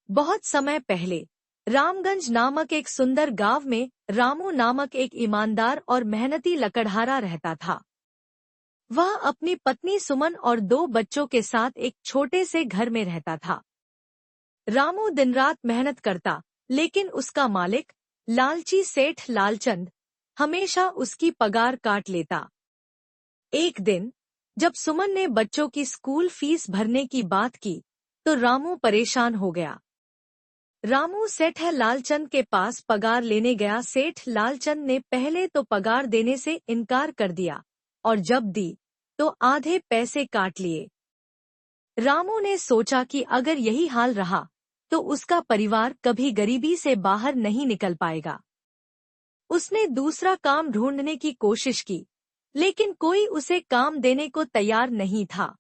बहुत समय पहले रामगंज नामक एक सुंदर गांव में रामू नामक एक ईमानदार और मेहनती लकड़हारा रहता था। वह अपनी पत्नी सुमन और 2 बच्चों के साथ एक छोटे से घर में रहता था। रामू दिन रात मेहनत करता, लेकिन उसका मालिक लालची सेठ लालचंद हमेशा उसकी पगार काट लेता। एक दिन जब सुमन ने बच्चों की स्कूल फीस भरने की बात की तो रामू परेशान हो गया। रामू सेठ लालचंद के पास पगार लेने गया। सेठ लालचंद ने पहले तो पगार देने से इनकार कर दिया और जब दी तो आधे पैसे काट लिए। रामू ने सोचा कि अगर यही हाल रहा तो उसका परिवार कभी गरीबी से बाहर नहीं निकल पाएगा। उसने दूसरा काम ढूंढने की कोशिश की, लेकिन कोई उसे काम देने को तैयार नहीं था।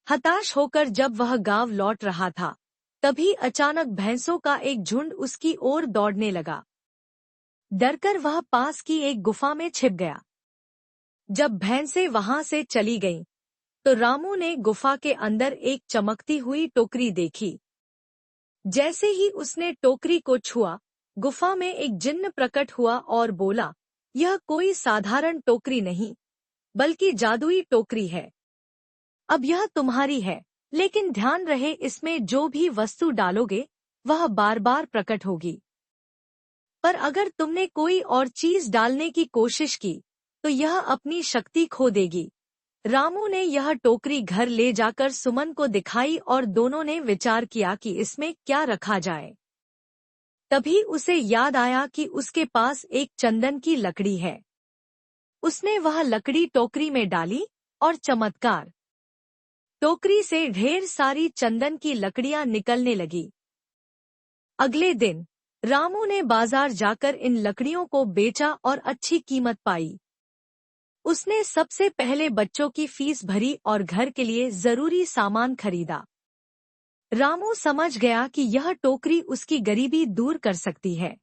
हताश होकर जब वह गांव लौट रहा था, तभी अचानक भैंसों का एक झुंड उसकी ओर दौड़ने लगा। डरकर वह पास की एक गुफा में छिप गया। जब भैंसें वहां से चली गईं, तो रामू ने गुफा के अंदर एक चमकती हुई टोकरी देखी। जैसे ही उसने टोकरी को छुआ, गुफा में एक जिन्न प्रकट हुआ और बोला, यह कोई साधारण टोकरी नहीं, बल्कि जादुई टोकरी है। अब यह तुम्हारी है, लेकिन ध्यान रहे इसमें जो भी वस्तु डालोगे वह बार बार प्रकट होगी। पर अगर तुमने कोई और चीज डालने की कोशिश की तो यह अपनी शक्ति खो देगी। रामू ने यह टोकरी घर ले जाकर सुमन को दिखाई और दोनों ने विचार किया कि इसमें क्या रखा जाए। तभी उसे याद आया कि उसके पास एक चंदन की लकड़ी है। उसने वह लकड़ी टोकरी में डाली और चमत्कार, टोकरी से ढेर सारी चंदन की लकड़ियां निकलने लगी। अगले दिन रामू ने बाजार जाकर इन लकड़ियों को बेचा और अच्छी कीमत पाई। उसने सबसे पहले बच्चों की फीस भरी और घर के लिए जरूरी सामान खरीदा। रामू समझ गया कि यह टोकरी उसकी गरीबी दूर कर सकती है।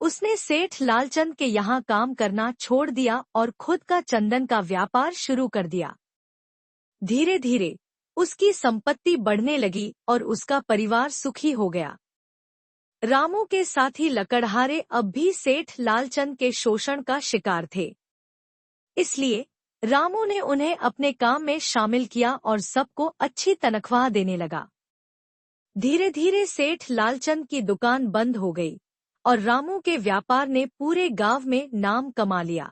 उसने सेठ लालचंद के यहाँ काम करना छोड़ दिया और खुद का चंदन का व्यापार शुरू कर दिया। धीरे धीरे उसकी संपत्ति बढ़ने लगी और उसका परिवार सुखी हो गया। रामू के साथी लकड़हारे अब भी सेठ लालचंद के शोषण का शिकार थे। इसलिए रामू ने उन्हें अपने काम में शामिल किया और सबको अच्छी तनख्वाह देने लगा। धीरे धीरे सेठ लालचंद की दुकान बंद हो गई और रामू के व्यापार ने पूरे गांव में नाम कमा लिया।